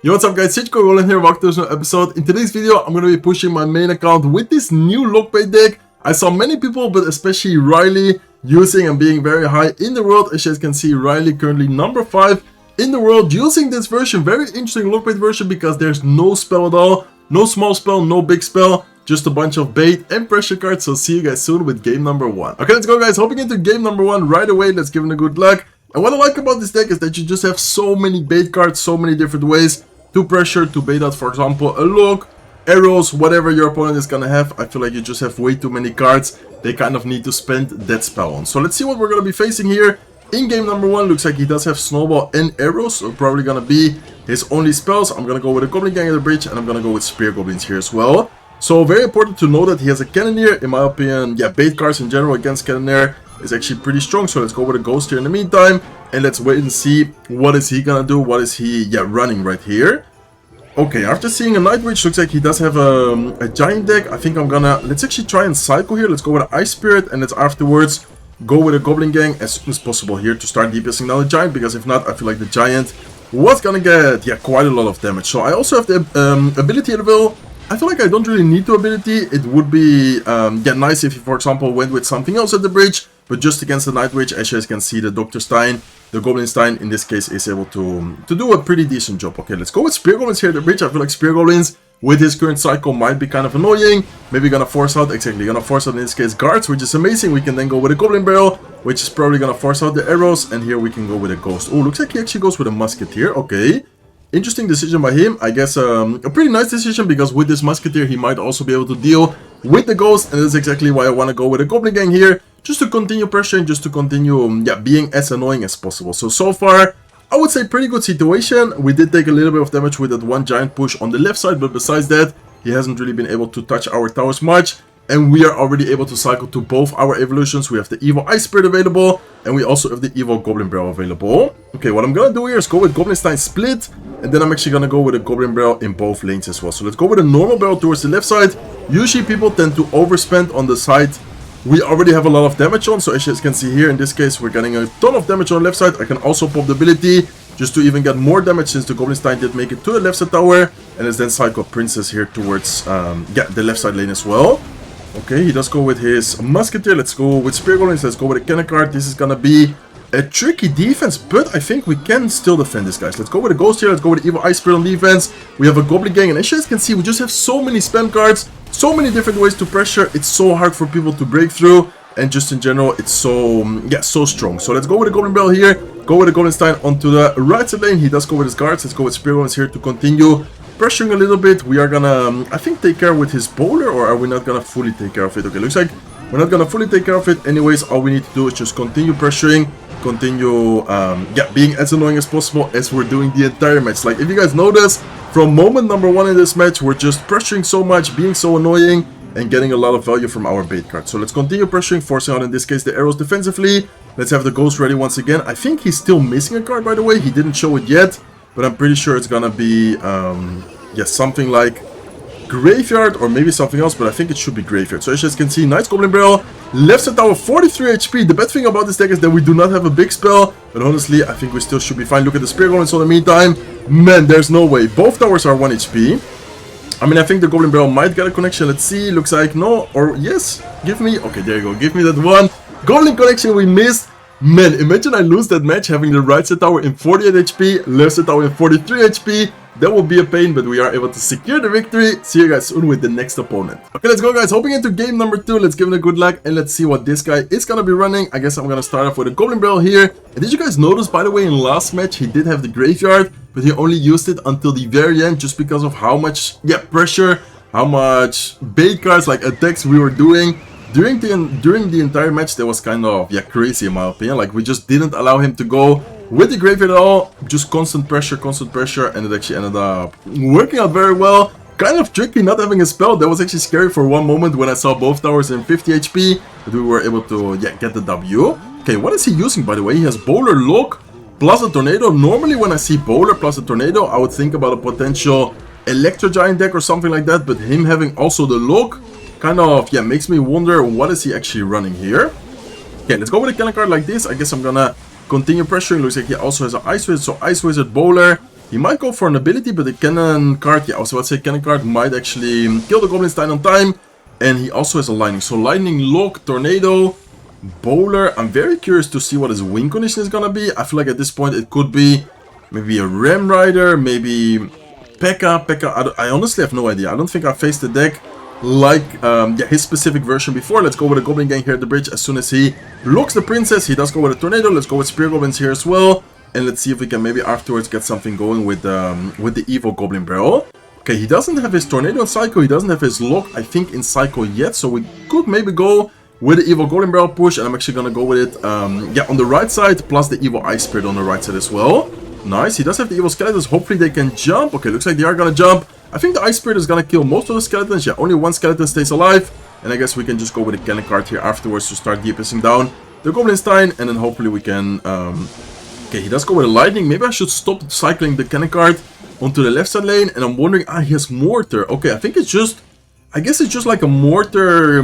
Yo, what's up guys, it's Goblin here, welcome to this new episode. In today's video, I'm going to be pushing my main account with this new lockbait deck. I saw many people, but especially Riley, using and being very high in the world. As you guys can see, Riley currently number 5 in the world using this version. Very interesting lockbait version because there's no spell at all. No small spell, no big spell. Just a bunch of bait and pressure cards. So see you guys soon with game number 1. Okay, let's go guys, hopping into game number 1 right away. Let's give it a good luck. And what I like about this deck is that you just have so many bait cards, so many different ways to pressure, to bait out, for example, a lock, arrows, whatever your opponent is gonna have. I feel like you just have way too many cards they kind of need to spend that spell on. So let's see what we're gonna be facing here in game number 1. Looks like he does have snowball and arrows, so probably gonna be his only spells. I'm gonna go with a goblin gang at the bridge, and I'm gonna go with spear goblins here as well. So very important to know that he has a cannoneer. In my opinion, yeah, bait cards in general against cannoneer is actually pretty strong. So let's go with a ghost here in the meantime, and let's wait and see what is he gonna do. What is he running right here. Okay, after seeing a night witch, looks like he does have a giant deck. I think I'm gonna, let's actually try and cycle here. Let's go with an ice spirit, and let's afterwards go with a goblin gang as soon as possible here to start DPSing down the giant, because if not, I feel like the giant was gonna get quite a lot of damage. So I also have the ability available. I feel like I don't really need the ability. It would be nice if you, for example, went with something else at the bridge, but just against the Night Witch, as you guys can see, the Dr. Stein, the Goblin Stein, in this case, is able to do a pretty decent job. Okay, let's go with Spear Goblins here at the bridge. I feel like Spear Goblins, with his current cycle, might be kind of annoying. Maybe gonna force out, gonna force out, in this case, guards, which is amazing. We can then go with a Goblin Barrel, which is probably gonna force out the arrows, and here we can go with a Ghost. Oh, looks like he actually goes with a Musketeer. Okay. Interesting decision by him. I guess a pretty nice decision, because with this Musketeer he might also be able to deal with the Ghost, and that's exactly why I want to go with a Goblin Gang here, just to continue pressuring, just to continue being as annoying as possible. So far, I would say pretty good situation. We did take a little bit of damage with that one giant push on the left side, but besides that, he hasn't really been able to touch our towers much. And we are already able to cycle to both our evolutions. We have the evil ice spirit available, and we also have the evil goblin barrel available. Okay, what I'm gonna do here is go with goblin stein split, and then I'm actually gonna go with a goblin barrel in both lanes as well. So let's go with a normal barrel towards the left side. Usually people tend to overspend on the side we already have a lot of damage on. So as you can see here, in this case, we're getting a ton of damage on the left side. I can also pop the ability just to even get more damage, since the goblin stein did make it to the left side tower, and let's then cycle princess here towards the left side lane as well. Okay, he does go with his musketeer. Let's go with spear goblins. Let's go with a cannon card. This is gonna be a tricky defense, but I think we can still defend this, guys. Let's go with a ghost here. Let's go with the evil ice spirit on defense. We have a goblin gang, and as you guys can see, we just have so many spam cards, so many different ways to pressure. It's so hard for people to break through, and just in general, it's so strong. So let's go with a goblin barrel here. Go with a goblin stein onto the right side lane. He does go with his guards. Let's go with spear goblins here to continue pressuring a little bit. We are gonna, I think, take care with his bowler, or are we not gonna fully take care of it? Okay, looks like we're not gonna fully take care of it. Anyways, all we need to do is just continue pressuring, continue being as annoying as possible as we're doing the entire match. Like, if you guys notice, from moment number 1 in this match, we're just pressuring so much, being so annoying, and getting a lot of value from our bait card. So let's continue pressuring, forcing out, in this case, the arrows defensively. Let's have the ghost ready once again. I think he's still missing a card, by the way. He didn't show it yet, but I'm pretty sure it's gonna be something like graveyard, or maybe something else, but I think it should be graveyard. So as you guys can see, nice goblin barrel, left side tower, 43 HP. The bad thing about this deck is that we do not have a big spell, but honestly, I think we still should be fine. Look at the spear goblins in the meantime. Man, there's no way. Both towers are 1 HP. I mean, I think the goblin barrel might get a connection. Let's see. Looks like no, or yes. Give me, okay, there you go. Give me that one. Goblin connection we missed. Man, imagine I lose that match having the right side tower in 48 HP, left side tower in 43 HP. That will be a pain, but we are able to secure the victory. See you guys soon with the next opponent. Okay, let's go, guys. Hopping into game number 2. Let's give it a good luck, and let's see what this guy is gonna be running. I guess I'm gonna start off with a goblin barrel here. And did you guys notice, by the way, in last match he did have the graveyard, but he only used it until the very end, just because of how much pressure, how much bait cards, like attacks, we were doing. During the entire match, that was kind of crazy in my opinion. Like, we just didn't allow him to go with the graveyard at all. Just constant pressure, and it actually ended up working out very well. Kind of tricky not having a spell. That was actually scary for one moment when I saw both towers in 50 HP, but we were able to get the W. Okay, what is he using, by the way? He has bowler, lock, plus a tornado. Normally when I see bowler plus a tornado, I would think about a potential electro giant deck or something like that, but him having also the lock kind of makes me wonder, what is he actually running here. Okay, let's go with a cannon card like this. I guess I'm gonna continue pressuring. Looks like he also has an ice wizard, so ice wizard, bowler, He might go for an ability, but the cannon card, yeah, I was about to say cannon card might actually kill the Goblin Stein on time. And he also has a lightning. So lightning, lock, tornado, bowler. I'm very curious to see what his win condition is gonna be. I feel like at this point it could be maybe a Ram Rider, maybe P.E.K.K.A. I honestly have no idea. I don't think I faced the deck like yeah, his specific version before. Let's go with a Goblin Gang here at the bridge. As soon as he locks the Princess, he does go with a Tornado. Let's go with Spear Goblins here as well. And let's see if we can maybe afterwards get something going with the Evil Goblin Barrel. Okay, he doesn't have his Tornado in Psycho. He doesn't have his Lock, I think, in Psycho yet. So we could maybe go with the Evil Goblin Barrel push. And I'm actually going to go with it, yeah, on the right side. Plus the Evil Ice Spirit on the right side as well. Nice. He does have the Evil Skeletons. Hopefully they can jump. Okay, looks like they are going to jump. I think the Ice Spirit is going to kill most of the Skeletons. Yeah, only one Skeleton stays alive. And I guess we can just go with the Cannon card here afterwards to start DPSing down the Goblin Stein. And then hopefully we can... okay, he does go with a Lightning. Maybe I should stop cycling the Cannon card onto the left side lane. And I'm wondering, he has Mortar. Okay, I think it's just... I guess it's just like a Mortar...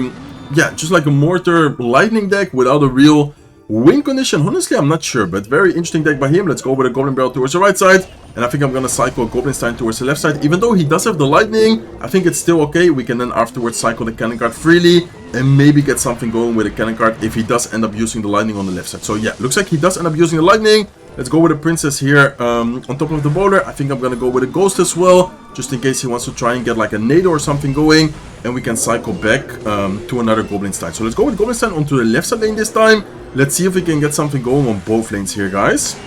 yeah, just like a Mortar Lightning deck without a real win condition. Honestly, I'm not sure, but very interesting deck by him. Let's go with a Goblin Barrel towards the right side. And I think I'm going to cycle a Goblin Stein towards the left side. Even though he does have the Lightning, I think it's still okay. We can then afterwards cycle the Cannon card freely and maybe get something going with the Cannon card if he does end up using the Lightning on the left side. So yeah, looks like he does end up using the Lightning. Let's go with a Princess here on top of the bowler. I think I'm going to go with a Ghost as well, just in case he wants to try and get like a Nado or something going. And we can cycle back to another Goblin Stein. So let's go with Goblin Stein onto the left side lane this time. Let's see if we can get something going on both lanes here, guys.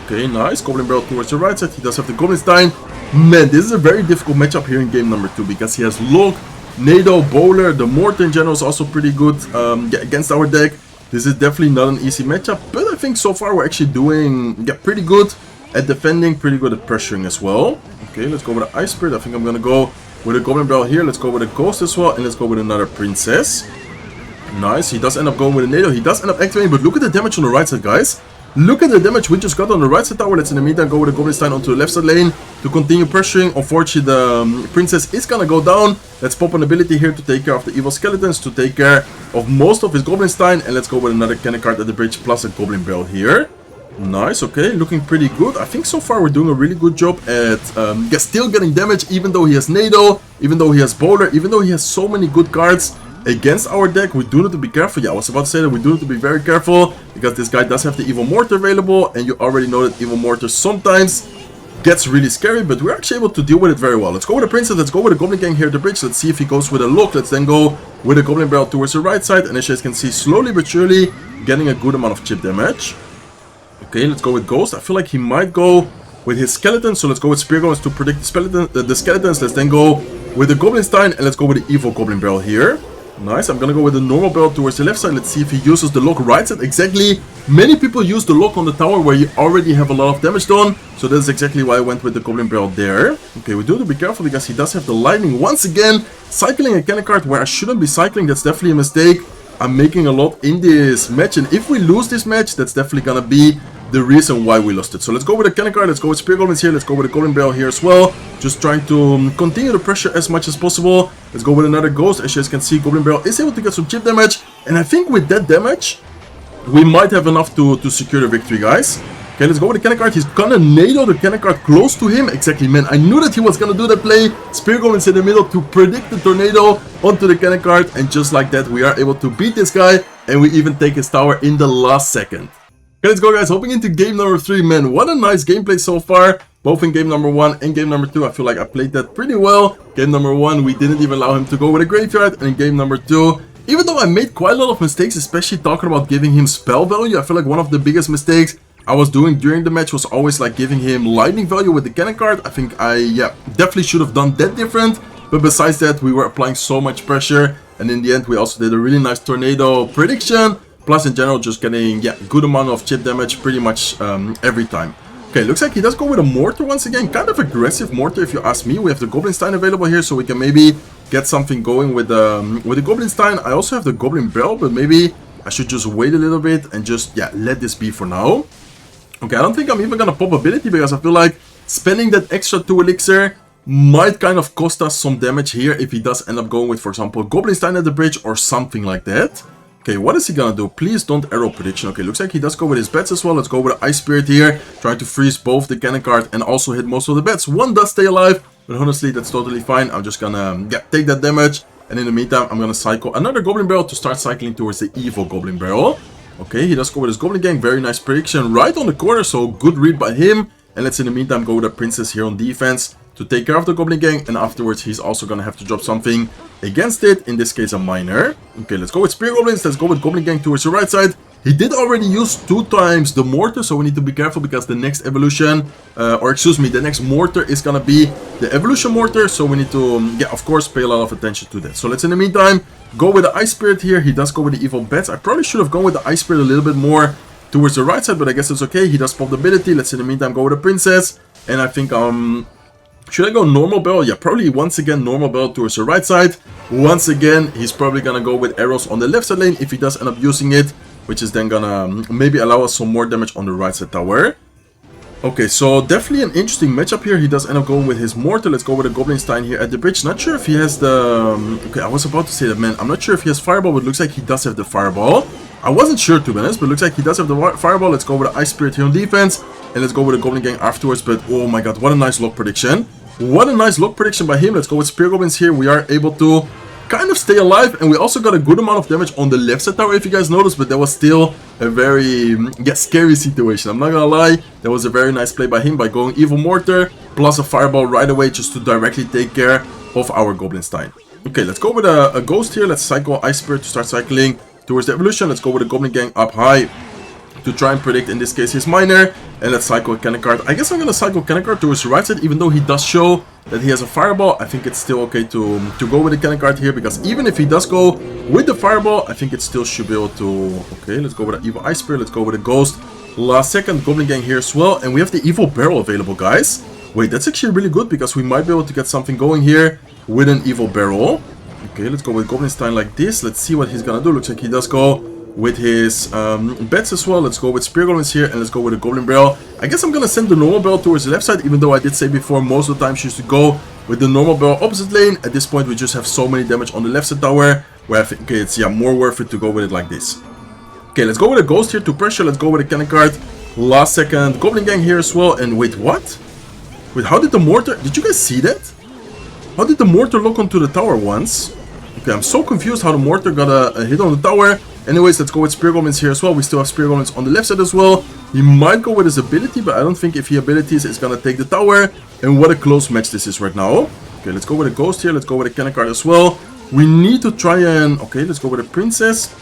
Okay, nice. Goblin Barrel towards the right side. He does have the Goblin Stein. Man, this is a very difficult matchup here in game number 2 because he has Lock, Nado, Bowler. The Mortar in general is also pretty good yeah, against our deck. This is definitely not an easy matchup, but I think so far we're actually doing pretty good at defending, pretty good at pressuring as well. Okay, let's go with the Ice Spirit. I think I'm going to go with a Goblin Barrel here. Let's go with a Ghost as well, and let's go with another Princess. Nice, he does end up going with a Nado. He does end up activating, but look at the damage on the right side, guys. Look at the damage we just got on the right side tower. Let's in the meantime go with a Goblin Stein onto the left side lane to continue pressuring. Unfortunately, the Princess is gonna go down. Let's pop an ability here to take care of the Evil Skeletons, to take care of most of his Goblin Stein. And let's go with another Cannon card at the bridge plus a Goblin Barrel here. Nice, okay, looking pretty good. I think so far we're doing a really good job at still getting damage, even though he has Nado, even though he has Bowler, even though he has so many good cards against our deck. We do need to be careful. Yeah, I was about to say that we do need to be very careful because this guy does have the Evil Mortar available, and you already know that Evil Mortar sometimes gets really scary, but we're actually able to deal with it very well. Let's go with the Princess. Let's go with the Goblin Gang here at the bridge. Let's see if he goes with a Lock. Let's then go with a Goblin Barrel towards the right side, and as you guys can see, slowly but surely getting a good amount of chip damage. Okay, let's go with Ghost. I feel like he might go with his Skeletons, so let's go with Spear Goblins to predict the Skeletons. Let's then go with the Goblin Stein, and let's go with the Evil Goblin Barrel here. Nice, I'm gonna go with the normal barrel towards the left side. Let's see if he uses the Lock right side. Exactly, many people use the Lock on the tower where you already have a lot of damage done. So that's exactly why I went with the Goblin Barrel there. Okay, we do have to be careful because he does have the Lightning. Once again, cycling a Cannon card where I shouldn't be cycling. That's definitely a mistake. I'm making a lot in this match, and if we lose this match, that's definitely gonna be the reason why we lost it. So let's go with the Cannon card, let's go with Spear Goblins here, let's go with the Goblin Barrel here as well. Just trying to continue the pressure as much as possible. Let's go with another Ghost. As you guys can see, Goblin Barrel is able to get some chip damage, and I think with that damage, we might have enough to secure the victory, guys. Okay, let's go with the Cannon card. He's gonna Nado the Cannon card close to him. Exactly, man. I knew that he was gonna do that play. Spear Goblins in the middle to predict the Tornado onto the Cannon card, and just like that, we are able to beat this guy, and we even take his tower in the last second. Okay, let's go, guys. Hopping into game number 3, man. What a nice gameplay so far. Both in game number 1 and game number 2. I feel like I played that pretty well. Game number 1, we didn't even allow him to go with a graveyard. And in game number 2, even though I made quite a lot of mistakes, especially talking about giving him spell value, I feel like one of the biggest mistakes I was doing during the match was always like giving him lightning value with the Cannon card. I think I, definitely should have done that different. But besides that, we were applying so much pressure. And in the end, we also did a really nice Tornado prediction. Plus, in general, just getting, good amount of chip damage pretty much every time. Okay, looks like he does go with a Mortar once again. Kind of aggressive Mortar, if you ask me. We have the Goblin Stein available here, so we can maybe get something going with the Goblin Stein. I also have the Goblin Barrel, but maybe I should just wait a little bit and just, let this be for now. Okay, I don't think I'm even gonna pop ability because I feel like spending that extra 2 elixir might kind of cost us some damage here if he does end up going with, for example, Goblin Stein at the bridge or something like that. Okay, what is he gonna do? Please don't arrow prediction. Okay, looks like he does go with his bets as well. Let's go with the Ice Spirit here. Trying to freeze both the cannon card and also hit most of the bets. One does stay alive, but honestly, that's totally fine. I'm just gonna take that damage. And in the meantime, I'm gonna cycle another Goblin Barrel to start cycling towards the evil Goblin Barrel. Okay, he does go with his Goblin Gang. Very nice prediction right on the corner, so good read by him. And let's in the meantime go with a Princess here on defense to take care of the Goblin Gang, and afterwards he's also gonna have to drop something against it, in this case a miner. Okay, let's go with Spear Goblins, let's go with Goblin Gang towards the right side. He did already use 2 times the mortar, so we need to be careful because the next evolution, or excuse me, the next mortar is gonna be the evolution mortar, so we need to, yeah, of course, pay a lot of attention to that. So let's in the meantime go with the Ice Spirit here. He does go with the evil bets. I probably should have gone with the Ice Spirit a little bit more towards the right side, but I guess it's okay. He does pop the ability. Let's in the meantime go with the Princess, and I think should I go normal barrel? Yeah, probably once again normal barrel towards the right side. Once again, he's probably gonna go with arrows on the left side lane if he does end up using it, which is then gonna maybe allow us some more damage on the right side tower. Okay, so definitely an interesting matchup here. He does end up going with his mortar. Let's go with a Goblin Stein here at the bridge. Not sure if he has the... okay, I was about to say that, man. I'm not sure if he has Fireball, but it looks like he does have the Fireball. I wasn't sure, to be honest, but it looks like he does have the Fireball. Let's go with the Ice Spirit here on defense. And let's go with the Goblin Gang afterwards. But, oh my god, what a nice lock prediction. What a nice lock prediction by him. Let's go with Spear Goblins here. We are able to kind of stay alive, and we also got a good amount of damage on the left side tower, if you guys noticed, but that was still a very, yeah, scary situation. I'm not gonna lie, that was a very nice play by him by going Evil Mortar plus a Fireball right away just to directly take care of our Goblin Stein. Okay, let's go with a Ghost here. Let's cycle Ice Spirit to start cycling towards the evolution. Let's go with a Goblin Gang up high to try and predict, in this case, his miner. And let's cycle a cannon card. I guess I'm gonna cycle cannon card towards the right side, even though he does show that he has a Fireball. I think it's still okay to go with the cannon card here, because even if he does go with the Fireball, I think it still should be able to... okay, let's go with an Evil Ice Spirit. Let's go with a Ghost. Last second, Goblin Gang here as well. And we have the Evil Barrel available, guys. Wait, that's actually really good, because we might be able to get something going here with an Evil Barrel. Okay, let's go with Goblin Stein like this. Let's see what he's gonna do. Looks like he does go with his bets as well. Let's go with Spear Goblins here, and let's go with a Goblin Barrel. I guess I'm gonna send the normal barrel towards the left side, even though I did say before most of the time she used to go with the normal barrel opposite lane. At this point we just have so many damage on the left side tower where I think, okay, it's, yeah, more worth it to go with it like this. Okay, let's go with a Ghost here to pressure. Let's go with a cannon card. Last second, Goblin Gang here as well. And wait, what? Wait, how did the mortar... did you guys see that? How did the mortar lock onto the tower once? Okay, I'm so confused how the mortar got a hit on the tower. Anyways, let's go with Spear Goblins here as well. We still have Spear Goblins on the left side as well. He might go with his ability, but I don't think if he abilities is gonna take the tower. And what a close match this is right now. Okay, let's go with a Ghost here. Let's go with a cannon card as well. We need to try and... okay, let's go with a Princess.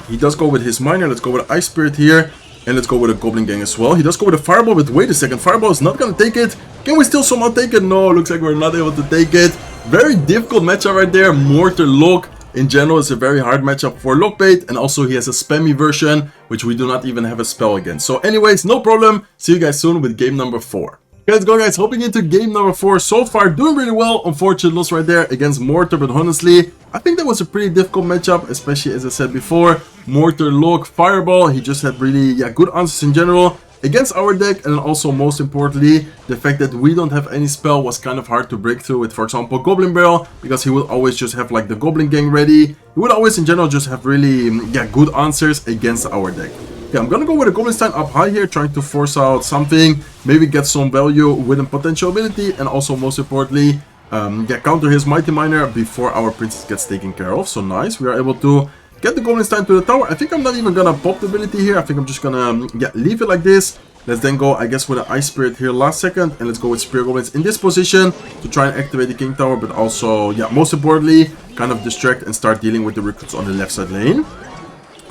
He does go with his miner. Let's go with an Ice Spirit here. And let's go with a Goblin Gang as well. He does go with a Fireball, but wait a second. Fireball is not gonna take it. Can we still somehow take it? No, looks like we're not able to take it. Very difficult matchup right there. Mortar Lock. In general, it's a very hard matchup for Lockbait, and also he has a spammy version, which we do not even have a spell against. So anyways, no problem. See you guys soon with game number 4. Okay, let's go, guys. Hopping into game number 4. So far, doing really well. Unfortunate loss right there against Mortar, but honestly, I think that was a pretty difficult matchup, especially as I said before. Mortar, Lock, Fireball. He just had really, yeah, good answers in general against our deck, and also most importantly, the fact that we don't have any spell was kind of hard to break through with, for example, Goblin Barrel, because he would always just have like the Goblin Gang ready. He would always in general just have really, yeah, good answers against our deck. Okay, I'm gonna go with a Goblin Stein up high here, trying to force out something, maybe get some value with a potential ability, and also most importantly, yeah, counter his Mighty Miner before our Princess gets taken care of. So nice, we are able to get the Goblin Stein to the tower. I think I'm not even gonna pop the ability here. I think I'm just gonna, yeah, leave it like this. Let's then go, I guess, with an Ice Spirit here last second. And let's go with Spear Goblins in this position to try and activate the King Tower. But also, yeah, most importantly, kind of distract and start dealing with the recruits on the left side lane.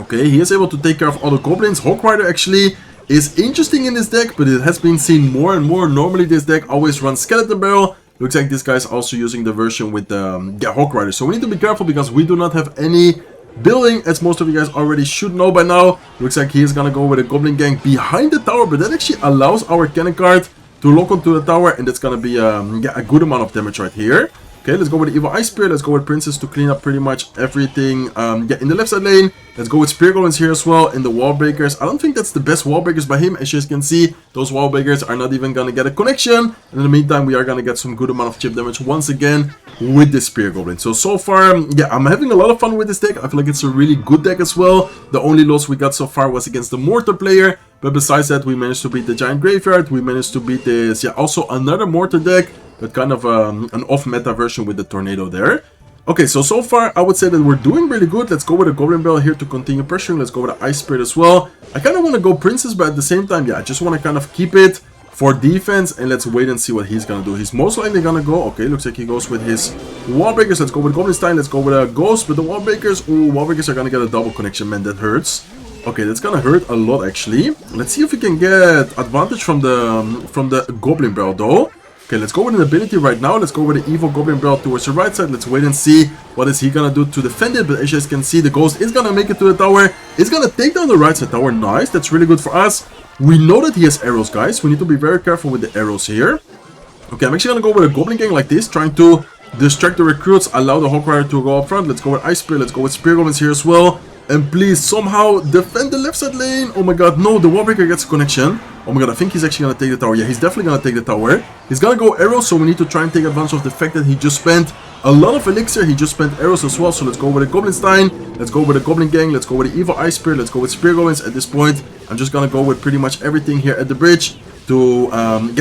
Okay, he is able to take care of all the Goblins. Hawk Rider actually is interesting in this deck, but it has been seen more and more. Normally this deck always runs Skeleton Barrel. Looks like this guy's also using the version with the yeah, Hawk Rider. So we need to be careful because we do not have any building, as most of you guys already should know by now. Looks like he is gonna go with a Goblin Gang behind the tower, but that actually allows our cannon card to lock onto the tower, and that's gonna be yeah, a good amount of damage right here. Okay, let's go with the Evil Ice Spirit. Let's go with Princess to clean up pretty much everything. Yeah, in the left side lane. Let's go with Spear Goblins here as well. In the wall breakers. I don't think that's the best wall breakers by him. As you guys can see, those wall breakers are not even going to get a connection. And in the meantime, we are going to get some good amount of chip damage once again with the Spear Goblin. So far, yeah, I'm having a lot of fun with this deck. I feel like it's a really good deck as well. The only loss we got so far was against the Mortar player. But besides that, we managed to beat the Giant Graveyard. We managed to beat this, yeah, also another Mortar deck. But kind of an off-meta version with the Tornado there. Okay, so far, I would say that we're doing really good. Let's go with a Goblin Barrel here to continue pressuring. Let's go with the Ice Spirit as well. I kind of want to go Princess, but at the same time, yeah, I just want to kind of keep it for defense. And let's wait and see what he's going to do. He's most likely going to go. Okay, looks like he goes with his Wall Breakers. Let's go with Goblin Stein. Let's go with a Ghost with the Wall Breakers. Ooh, Wall Breakers are going to get a double connection, man. That hurts. Okay, that's gonna hurt a lot actually. Let's see if we can get advantage from the Goblin Barrel though. Okay, let's go with an ability right now. Let's go with the Evil Goblin Barrel towards the right side. Let's wait and see what is he gonna do to defend it. But as you guys can see, the Ghost is gonna make it to the tower. It's gonna take down the right side tower. Nice, that's really good for us. We know that he has arrows, guys. We need to be very careful with the arrows here. Okay, I'm actually gonna go with a Goblin Gang like this, trying to distract the recruits, allow the Hawk Rider to go up front. Let's go with Ice Spirit. Let's go with Spear Goblins here as well. And please somehow defend the left side lane. Oh my god, no, the wall breaker gets a connection. Oh my god, I think he's actually gonna take the tower. Yeah, he's definitely gonna take the tower. He's gonna go arrows, so we need to try and take advantage of the fact that he just spent a lot of elixir. He just spent arrows as well. So let's go with a Goblin Stein. Let's go with a Goblin Gang. Let's go with the Evil Ice Spirit. Let's go with Spear Goblins. At this point, I'm just gonna go with pretty much everything here at the bridge to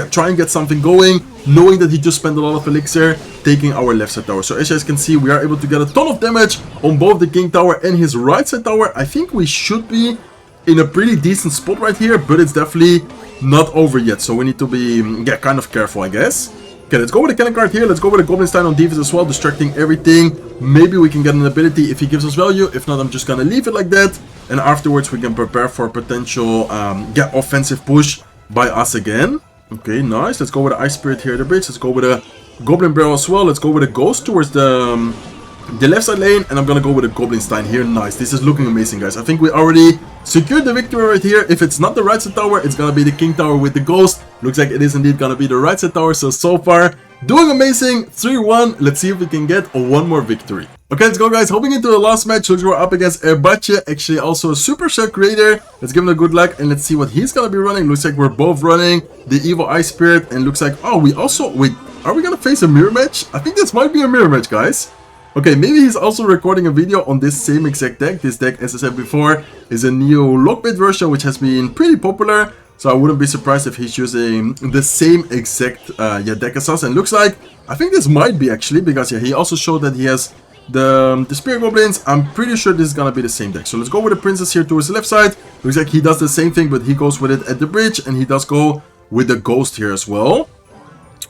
try and get something going, knowing that he just spent a lot of elixir taking our left side tower. So as you guys can see, we are able to get a ton of damage on both the King Tower and his right side tower. I think we should be in a pretty decent spot right here, but it's definitely not over yet. So we need to be kind of careful, I guess. Okay, let's go with the cannon card here. Let's go with a Goblin Stein on defense as well, distracting everything. Maybe we can get an ability if he gives us value. If not, I'm just gonna leave it like that. And afterwards, we can prepare for a potential offensive push by us again. Okay, nice. Let's go with the Ice Spirit here at the bridge. Let's go with a Goblin Barrel as well. Let's go with a Ghost towards the left side lane. And I'm gonna go with a Goblin Stein here. Nice. This is looking amazing, guys. I think we already secured the victory right here. If it's not the right side tower, it's gonna be the King Tower with the Ghost. Looks like it is indeed gonna be the right side tower. So far, doing amazing. 3-1. Let's see if we can get one more victory. Okay, let's go, guys. Hopping into the last match, looks we're up against Erbache, actually also a super shell creator. Let's give him a good luck and let's see what he's gonna be running. Looks like we're both running the Evil Ice Spirit, and looks like, oh, we also, wait, are we gonna face a mirror match? I think this might be a mirror match, guys. Okay, maybe he's also recording a video on this same exact deck. This deck, as I said before, is a new lockbait version, which has been pretty popular. So I wouldn't be surprised if he's using the same exact deck as us. And looks like, I think this might be actually, because yeah, he also showed that he has the Spear Goblins. I'm pretty sure this is gonna be the same deck. So let's go with the Princess here towards the left side. Looks like he does the same thing, but he goes with it at the bridge, and he does go with the Ghost here as well.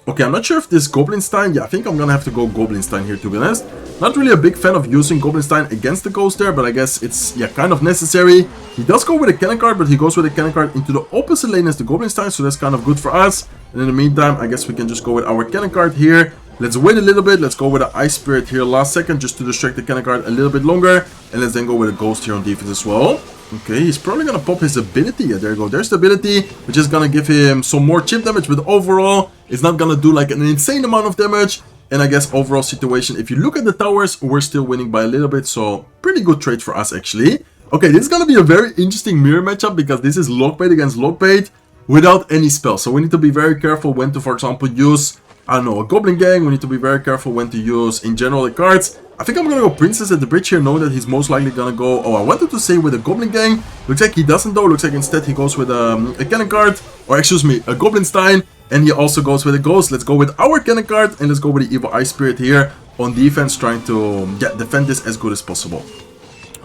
Okay, I'm not sure if this Goblin Stein, yeah, I think I'm gonna have to go Goblin Stein here, to be honest. Not really a big fan of using Goblin Stein against the Ghost there, but I guess it's, yeah, kind of necessary. He does go with a cannon card, but he goes with a cannon card into the opposite lane as the Goblin Stein, so that's kind of good for us. And in the meantime, I guess we can just go with our cannon card here. Let's wait a little bit. Let's go with the Ice Spirit here last second, just to distract the cannon card a little bit longer. And let's then go with a Ghost here on defense as well. Okay, he's probably gonna pop his ability. Yeah, there you go. There's the ability, which is gonna give him some more chip damage, but overall, it's not gonna do like an insane amount of damage. And I guess overall situation, if you look at the towers, we're still winning by a little bit, so pretty good trade for us actually. Okay, this is gonna be a very interesting mirror matchup, because this is lockbait against lockbait without any spells. So we need to be very careful when to, for example, use, I don't know, a Goblin Gang. We need to be very careful when to use, in general, the cards. I think I'm gonna go Princess at the bridge here, knowing that he's most likely gonna go, oh, I wanted to say with a Goblin Gang. Looks like he doesn't though. Looks like instead he goes with a cannon card, or excuse me, a Goblin Stein. And he also goes with a Ghost. Let's go with our cannon card, and let's go with the Evil Ice Spirit here on defense, trying to defend this as good as possible.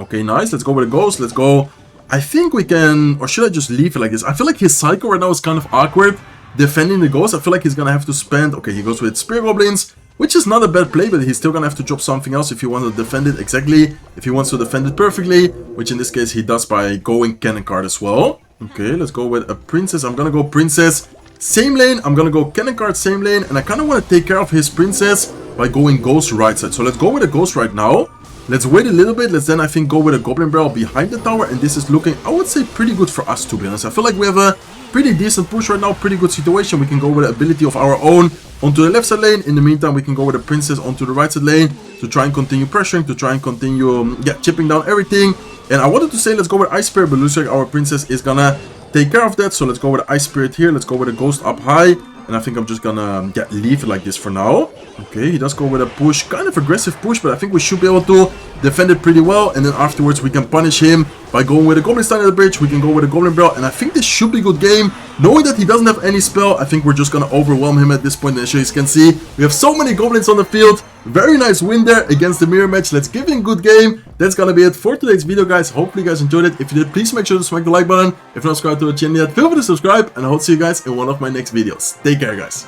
Okay, nice. Let's go with a Ghost. Let's go. I think we can, or should I just leave it like this? I feel like his cycle right now is kind of awkward defending the Ghost. I feel like he's gonna have to spend, okay, he goes with Spear Goblins, which is not a bad play, but he's still gonna have to drop something else if he wants to defend it exactly, if he wants to defend it perfectly, which in this case he does by going cannon card as well. Okay, let's go with a Princess. I'm gonna go Princess, same lane. I'm gonna go cannon card, same lane, and I kind of want to take care of his Princess by going Ghost right side. So let's go with a Ghost right now. Let's wait a little bit. Let's then, I think, go with a Goblin Barrel behind the tower, and this is looking, I would say, pretty good for us, to be honest. I feel like we have a pretty decent push right now, pretty good situation. We can go with an ability of our own onto the left side lane. In the meantime, we can go with the princess onto the right side lane to try and continue pressuring, to try and continue chipping down everything. And I wanted to say let's go with Ice Spirit, but looks like our princess is gonna take care of that. So let's go with the Ice Spirit here. Let's go with a Ghost up high. And I think I'm just gonna leave it like this for now. Okay, he does go with a push, kind of aggressive push, but I think we should be able to defend it pretty well. And then afterwards we can punish him by going with a Goblin Stein at the bridge. We can go with a Goblin Barrel, and I think this should be a good game. Knowing that he doesn't have any spell, I think we're just gonna overwhelm him at this point. And as you guys can see, we have so many Goblins on the field. Very nice win there against the mirror match. Let's give him a good game. That's gonna be it for today's video, guys. Hopefully you guys enjoyed it. If you did, please make sure to smack the like button. If you're not subscribed to the channel yet, feel free to subscribe, and I hope to see you guys in one of my next videos. Take care, guys.